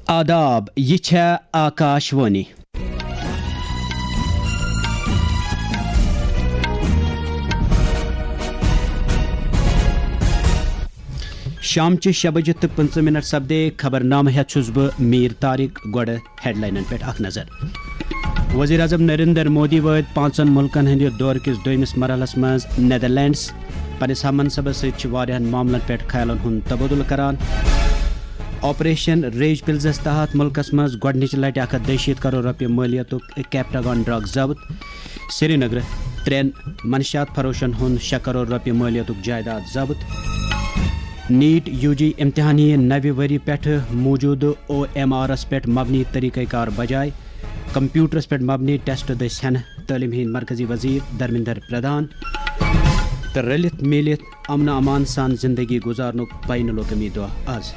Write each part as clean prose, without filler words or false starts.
آداب یہ چھا آکاشوانی شامچہ 6:15 سپدے خبرنامہ ہیتھ چھس بہ میر طارق گوڑ ہیڈ لائنن پہ اخ نظر. وزیر اعظم نریندر مودی وٲتۍ 5 ملکن ہندِ دورٕ کِس دویمِس مرحلس منٛز نیدرلینڈس. پننِس ہم منصبس سۭتۍ چھِ واریاہن معاملن پٮ۪ٹھ خیالن ہُنٛد تبادلہٕ کران. آپریشن ریج پلزس تحت ملکس منٛز گۄڈنِچہِ لٹہِ 180 کرور رۄپیہِ مٲلیتُک کیپٹاگان ڈرگ ضبط. سری نگر 3 منشیات فروشن ہُنٛد 6 کرور رۄپیہِ مٲلیتُک جائیداد ضبط. نیٹ UG امتحانی نوِ ؤری پٮ۪ٹھٕ موٗجوٗدٕ OMRس پٮ۪ٹھ مبنی طریقہ کار بجائے کمپیوٹرس پٮ۪ٹھ مبنی ٹیسٹ دٔسۍ ہٮ۪نہٕ تعلیٖم ہٕنٛدۍ مرکزی وزیر دھرمیندر پردھان. تہٕ رٔلِتھ میٖلِتھ امن امان سان زندگی گزارنُک بین الاقوٲمی دۄہ آز.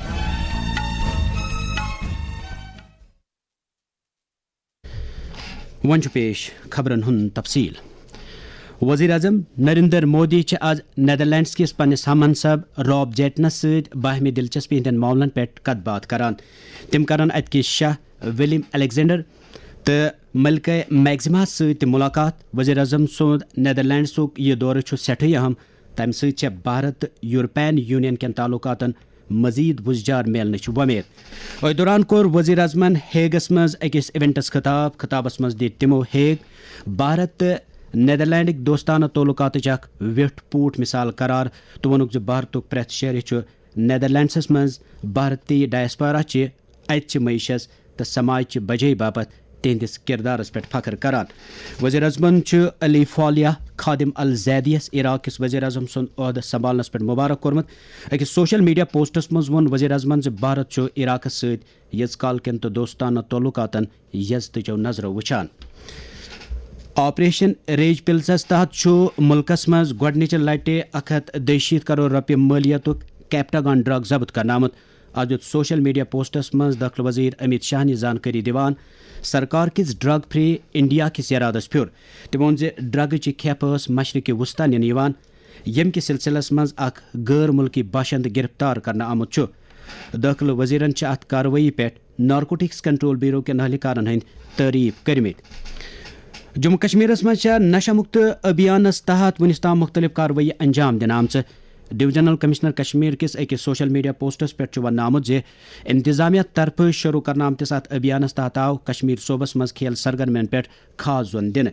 وۄنۍ چھُ پیش خبرن ہُنٛد تفصیل. وزیر اعظم نریندر مودی چھِ آز نیدرلینڈس کِس پننِس ہم منصب راب جیٹنس سۭتۍ باہمی دلچسپی ہٕنٛدٮ۪ن معاملن پٮ۪ٹھ کتھ باتھ کران. تِم کرن اتہِ کِس شاہ ولیم الیگزینڈر تہٕ ملکہ میگزِماہس سۭتۍ تہِ مُلاقات. وزیر اعظم سُنٛد نیدرلینڈسُک یہِ دورٕ چھُ سٮ۪ٹھٕے اہم. تمہِ سۭتۍ چھےٚ بھارت تہٕ یورپین یوٗنین کٮ۪ن تعلقاتن مزید وُزجار میلنٕچ وۄمید. أتھۍ دوران کوٚر وزیر اعظمن ہیگس منٛز أکِس اِوینٹس خطابس منٛز دِتۍ تِمو ہیگ بھارت تہٕ نیدرلینڈٕکۍ دوستانہ تعلقاتٕچ اکھ ویٹھ پوٗٹھ مثال قرار تہٕ ووٚنُکھ زِ بھارتُک پرٛٮ۪تھ شہری چھُ نیدرلینڈسس منٛز بھارتی ڈایسپورا چہِ اتچہِ معیشت تہٕ سماجچہِ بجٲے باپتھ تہنٛدِس کِردارس پٮ۪ٹھ فخر کران. وزیر اعظمن چھُ علی فالیا خادم الزیدیس عراق کِس وزیر اعظم سُنٛد عہدٕ سمبھالنس پٮ۪ٹھ مبارک کوٚرمُت. أکِس سوشل میڈیا پوسٹس منٛز ووٚن وزیر اعظمن زِ بھارت چھُ عراقس سۭتۍ ییٖژ کال کٮ۪ن تہٕ دوستانہ تعلقاتن یزتٕچو نظرو وٕچھان. آپریشن ریج پلزس تحت چھُ ملکس منٛز گۄڈنِچہِ لٹہِ 180 کرور رۄپیہِ مٲلیتُک کیپٹاگان ڈرگ ضبط کرنہٕ آمُت. آز دِیُت سوشل میڈیا پوسٹس منٛز دٲخلہٕ وزیر امت شاہن یہِ زانکٲری دِوان سرکار کِس ڈرگ فری انڈیا کِس ارادس پھیوٚر. تٔمۍ ووٚن زِ ڈرگٕچہِ کھیپہٕ ٲس مشرقی وسطی نِنہٕ یِوان ییٚمہِ کہِ سلسلس منٛز اکھ غٲر مُلکی باشندٕ گرفتار کرنہٕ آمُت چھُ. دٲخلہٕ وزیرن چھِ اتھ کاروٲیی پٮ۪ٹھ نارکوٹکس کنٹرول بیوٗرو کٮ۪ن اہلکارن ہٕنٛدۍ تعریف کٔرمٕتۍ. جموں کشمیرس منٛز چھےٚ نشہ مُکت ابھیانس تحت وُنیُک تام مختلف کاروٲیی انجام دِنہٕ آمژٕ. ڈویژنل کمشنر کشمیر کِس أکِس سوشل میڈیا پوسٹس پٮ۪ٹھ چھُ وننہٕ آمُت زِ انتظامیہ طرفہٕ شروٗع کرنہٕ آمتِس اتھ ابھیانس تحت آو کشمیر صوبس منٛز کھیل سرگرمین پٮ۪ٹھ خاص زون دِنہٕ.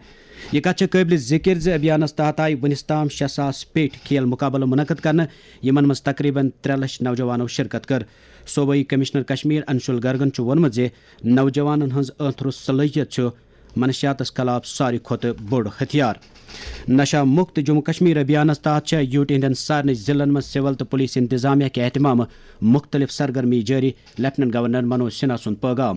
یہِ کتھ چھےٚ قٲبلِ ذِکر زِ ابھیانس تحت آیہِ وُنیُک تام 6,000 پیٹھۍ کھیل مُقابلہٕ مُنعقد کرنہٕ یِمن منٛز تقریباً 3 لچھ نوجوانو شرکت کٔر. صوبٲئی کمشنر کشمیر انشول گرگن چھُ ووٚنمُت زِ نوجوانن ہٕنٛز ٲنٛتھرٕ صلٲحیت چھُ منشیاتس خلاف ساروی کھۄتہٕ بوٚڑ ہتھیار. نشہ مُکت جموں کشمیر ابھیانس تحت چھےٚ یوٗٹی ہٕنٛدٮ۪ن سارنٕے ضلعن منٛز سول تہٕ پُلیٖس انتظامیہ کہِ احتمامہٕ مختلف سرگرمی جٲری. لیفٹنٹ گورنر منوج سنہا سُنٛد پیغام.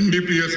NDPS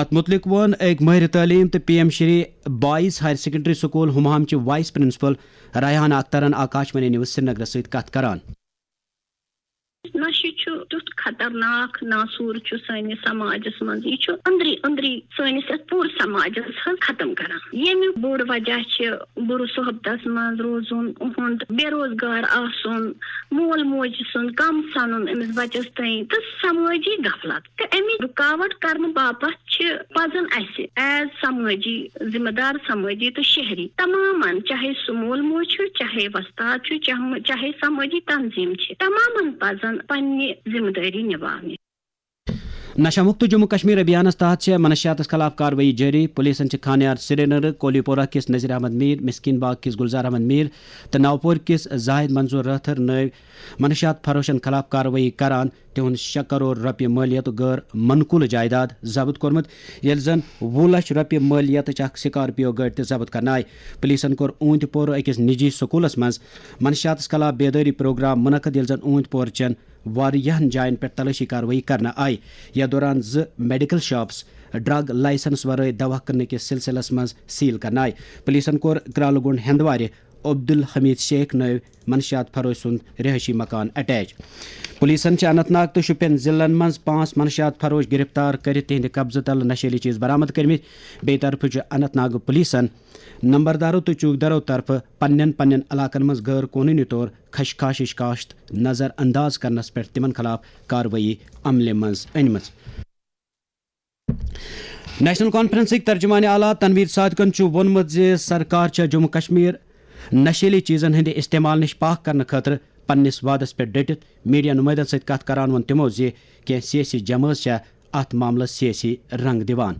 ات متعلق وون أکۍ مٲہرِ تعلیٖم تہٕ PM Shri boys higher secondary school Humhama چہِ وائس پرنسپل ریحان اخترن آکاشوانی نیوز سری نگرس سۭتۍ کتھ کران. نشہ چھُ تیُتھ خطرناک ناسوٗر چھُ سٲنِس سماجس منٛز. یہِ چھُ أنٛدری أنٛدری سٲنِس یتھ پوٗرٕ سماجس حظ ختم کران. ییٚمیُک بوٚڑ وجہ چھِ بُرٕ صحبتس منٛز روزُن, اُہُنٛد بے روزگار آسُن, مول موج سُنٛد کم سنُن أمِس بچس تام تہٕ سمٲجی غفلت. تہٕ اَمِچ رُکاوٹ کرنہٕ باپتھ چھِ پزن اسہِ ایز سمٲجی ذمہٕ دار سمٲجی تہٕ شہری تمامن, چاہے سُہ مول موج چھُ, چاہے وستاد چھُ, چاہے سمٲجی تنظیٖم چھِ, تمامن پزن پننہِ ذمہٕ دٲری نِباونہِ. نشہ مُکت جموں کشمیر ابھیانس تحت چھےٚ منشیاتس خلاف کاروٲیی جٲری. پُلیٖسن چھِ خانیار سری نگر, کولی پورہ کِس نذیر احمد میٖر, مسکیٖن باغ کِس گلزار احمد میٖر تہٕ نوپور کِس زاہد منظور رٲتھر نٲوۍ منشیات فروشن خلاف کاروٲیی کران. تِہُنٛد 6 کرور رۄپیہِ مٲلیتُک غٲر منقوٗلہٕ جائیداد ضبط کوٚرمُت, ییٚلہِ زن 20 لچھ رۄپیہِ مٲلیتٕچ اکھ سکارپیو گٲڑۍ تہِ ضبط کرنہٕ آیہِ. پُلیٖسن کوٚر اوٗنتۍ پورٕ أکِس نجی سکوٗلس منٛز منشیاتس خلاف بیدٲری پروگرام مُنعقد, ییٚلہِ زن اوٗنتۍ پورٕ چٮ۪ن واریاہن جاین پٮ۪ٹھ تلٲشی کاروٲیی کرنہٕ آیہِ. یتھ دوران 2 میڈیکل شاپس, ڈرگ لائسنس ورٲے دوا کٕننہٕ کِس سلسلس منٛز سیل کرنہٕ پولیسن کوٚر کرالہٕ گونڈ ہندوارِ عبدالحمید شیخ نٲو منشیات فروش سُنٛد رہٲیشی مکان اٹیچ پولیسن اننت ناگ تہٕ شوپین ضلعن منٛز 5 منشیات فروش گرفتار کٔرِتھ تِہنٛدِ قبضہٕ تل نشیلی چیز برآمد کٔرمٕتۍ بیٚیہِ طرفہٕ چھُ اننت ناگ پولیسن نمبردارو تہٕ چوکدارو طرفہٕ پننٮ۪ن علاقن منٛز غٲر قونوٗنی طور خشخاشٕچ کاشت نظر انداز کرنس پٮ۪ٹھ تِمن خلاف کاروٲیی عملہِ منٛز أنمٕژ نیشنل کانفرنسٕکۍ ترجمان اعلیٰ تنویر صادقن چھُ ووٚنمُت زِ سرکار چھےٚ جموں کشمیر نشیلی چیزن ہٕنٛدِ استعمال نِش پاک کرنہٕ خٲطرٕ پننِس وعدس پٮ۪ٹھ ڈٔٹِتھ میڈیا نُمٲیندن سۭتۍ کتھ کران ووٚن تِمو زِ کینٛہہ سیٲسی جمٲژ چھےٚ اتھ معاملس سیٲسی رنگ دِوان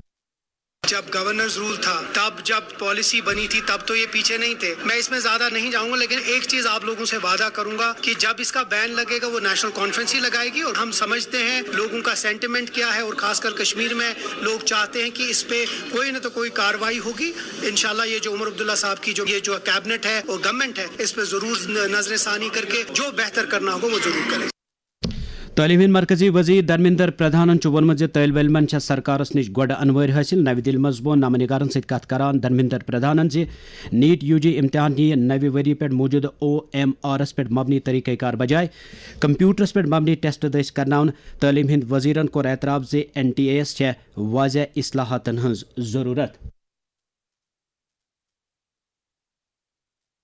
جب گورننس رول تھا تب جب پالیسی بنی تھی تب تو یہ پیچھے نہیں تھے. میں اس میں زیادہ نہیں جاؤں گا لیکن ایک چیز آپ لوگوں سے وعدہ کروں گا کہ جب اس کا بین لگے گا وہ نیشنل کانفرنس ہی لگائے گی اور ہم سمجھتے ہیں لوگوں کا سینٹیمنٹ کیا ہے اور خاص کر کشمیر میں لوگ چاہتے ہیں کہ اس پہ کوئی نہ تو کوئی کارروائی ہوگی. انشاءاللہ یہ جو عمر عبداللہ صاحب کی جو کیبنٹ ہے اور گورنمنٹ ہے اس پہ ضرور نظر ثانی کر کے جو بہتر کرنا ہوگا وہ ضرور کرے. تعلیم ہند مرکزی وزیر دھرمیندر پردھانن ووٚنمُت زِ طالب علمن چھےٚ سرکارس نِش گۄڈٕ انوٲرۍ حٲصِل نوِ دِلہِ منٛز ووٚن نامہ نگارن سۭتۍ کتھ کران دھرمیندر پردھانن زِ نیٹ یوٗ جی امتحان یِیہِ نوِ ؤری پٮ۪ٹھ موٗجوٗدٕ OMRس پٮ۪ٹھ مبنی طریقہ کار بجاے کمپیوٹرس پٮ۪ٹھ مبنی ٹیسٹ دٔسۍ کرناونہٕ. تعلیٖم ہٕنٛدۍ وزیرن کوٚر اعتراف زِ NTA یس چھےٚ واضح اصلاحاتن ہٕنٛز ضروٗرت.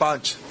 5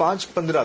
5:15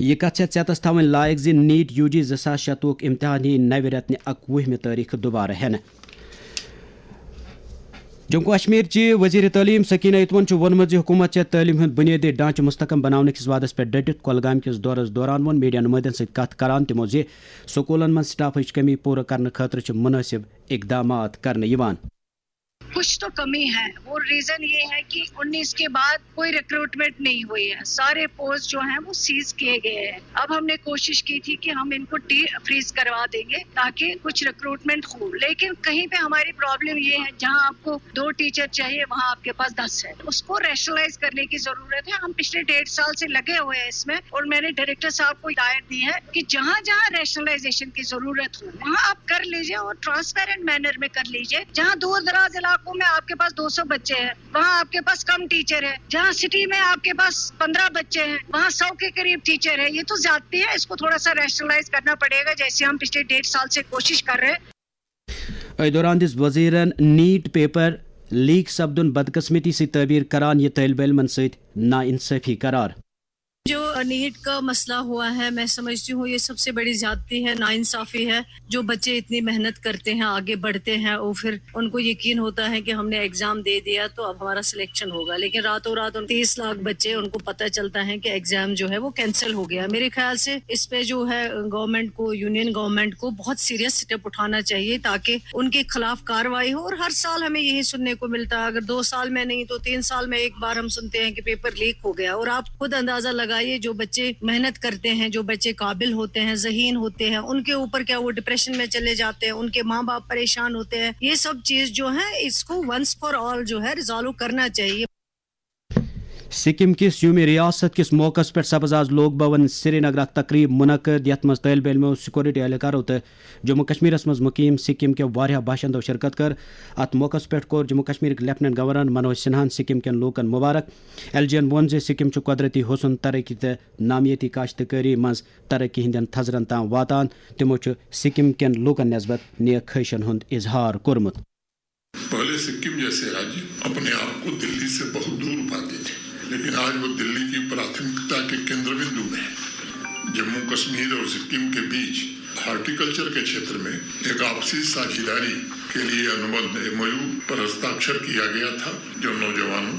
یہ کتھ چھےٚ ژےٚ تھاوٕنۍ لایق زِ نیٹ یوٗ جی 2026 امتحان یِیہِ نوِ رٮ۪تنہِ 21مہِ تٲریٖخ دُبارٕ ہٮ۪نہٕ. جموں کشمیر چہِ وزیر تعلیٖم سکینہ اتوَن چھُ ووٚنمُت زِ حکوٗمت چھےٚ تعلیٖم ہُنٛد بُنیٲدی ڈھانچہٕ مستحکم بناونہٕ کِس وعدس پٮ۪ٹھ ڈٔٹِتھ. کۄلگامہِ کِس دورس دوران ووٚن میڈیا نُمٲیندن سۭتۍ کتھ کران تِمو زِ سکوٗلن منٛز سٹافٕچ کمی پوٗرٕ کرنہٕ خٲطرٕ چھِ مُنٲسِب اقدامات کرنہٕ یِوان. کچھ تو کمی ہے. وہ ریزن یہ ہے کہ 19 کے بعد کوئی ریکروٹمنٹ نہیں ہوئی ہے. سارے پوسٹ جو ہیں وہ سیز کیے گئے ہیں. اب ہم نے کوشش کی تھی کہ ہم ان کو فریز کروا دیں گے تاکہ کچھ ریکروٹمنٹ ہو. لیکن کہیں پہ ہماری پرابلم یہ ہے جہاں آپ کو 2 ٹیچر چاہیے وہاں آپ کے پاس 10 ہے. اس کو ریشنلائز کرنے کی ضرورت ہے. ہم پچھلے 1.5 سال سے لگے ہوئے ہیں اس میں اور میں نے ڈائریکٹر صاحب کو ہدایت دی ہے کہ جہاں جہاں ریشنلائزیشن کی ضرورت ہو وہاں آپ کر لیجیے اور ٹرانسپیرنٹ مینر میں کر لیجیے. جہاں دور دراز علاقوں میں آپ کے پاس 200 بچے ہیں وہاں آپ کے پاس کم ٹیچر ہے. جہاں سٹی میں آپ کے پاس 15 بچے ہیں وہاں 100 کے قریب ٹیچر ہے. یہ تو زیادتی ہے. اس کو تھوڑا سا ریشنلائز کرنا پڑے گا جیسے ہم پچھلے 1.5 سال سے کوشش کر رہے ہیں. دوران دِژ وزیرن نیٹ پیپر لیک سپدُن بدقسمتی سۭتۍ تعبیر کران یہ طالب علمن سۭتۍ نا انصافی قرار. جو نیٹ کا مسئلہ ہوا ہے میں سمجھتی ہوں یہ سب سے بڑی زیادتی ہے, ناانصافی ہے. جو بچے اتنی محنت کرتے ہیں آگے بڑھتے ہیں اور پھر ان کو یقین ہوتا ہے کہ ہم نے ایگزام دے دیا تو اب ہمارا سلیکشن ہوگا, لیکن راتوں رات 30 لاکھ بچے ان کو پتہ چلتا ہے کہ ایگزام جو ہے وہ کینسل ہو گیا. میرے خیال سے اس پہ جو ہے گورنمنٹ کو, یونین گورنمنٹ کو بہت سیریس اسٹیپ اٹھانا چاہیے تاکہ ان کے خلاف کارروائی ہو. اور ہر سال ہمیں یہی سننے کو ملتا ہے, اگر 2 سال میں نہیں تو 3 سال میں ایک بار ہم سنتے ہیں کہ پیپر لیک ہو گیا. اور آپ خود اندازہ لگائیے جو بچے محنت کرتے ہیں, جو بچے قابل ہوتے ہیں, ذہین ہوتے ہیں, ان کے اوپر کیا وہ ڈپریشن میں چلے جاتے ہیں, ان کے ماں باپ پریشان ہوتے ہیں. یہ سب چیز جو ہے اس کو ونس فار آل جو ہے ریزالو کرنا چاہیے. سکم کس یوم ریاست کس موقع پہ سپز آز لوک بھون سری نگر اخ تقریب منعقد یت مز طالب علمو, سیکورٹی اہلکارو تو جموں کشمیر مز مقیم سکم کے واریاہ باشندو شرکت کر. ات موقع پہ کور جموں کشمیر لیفٹنٹ گورنر منوج سنہان سکم کن لوکن مبارک. ایل جی ین وون زِ سکم قدرتی حسن ترقی تو نامیتی کاشتکاری مز ترقی ہندین تھزرن تام واتان. تمو سکم کن لوکن نسبت نیک خواہشن ہند اظہار کورمت. پہلے سکم جیسے راجیہ اپنے آپ کو دلی سے بہت دور پاتے تھے, لیکن آج وہ دلی کی پراتھمکتا کے کیندر بندو میں ہے. جموں کشمیر اور سکم کے بیچ ہارٹیکلچر کے چھیتر میں ایک آپسی ساجھیداری کے لیے انوبندھ MOU پر ہستاکشر کیا گیا تھا جو نوجوانوں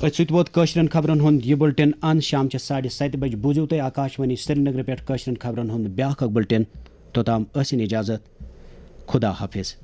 ات سۭتۍ ووت کٲشرٮ۪ن خبرن ہُنٛد یہِ بُلٹن ان شام 7:30 بجے بوٗزِو تُہۍ آکاشوانی سرینگر پٮ۪ٹھ کٲشرٮ۪ن خبرن ہُنٛد بیٛاکھ اکھ بُلٹن توٚتام ٲسِن اجازت خدا حافظ.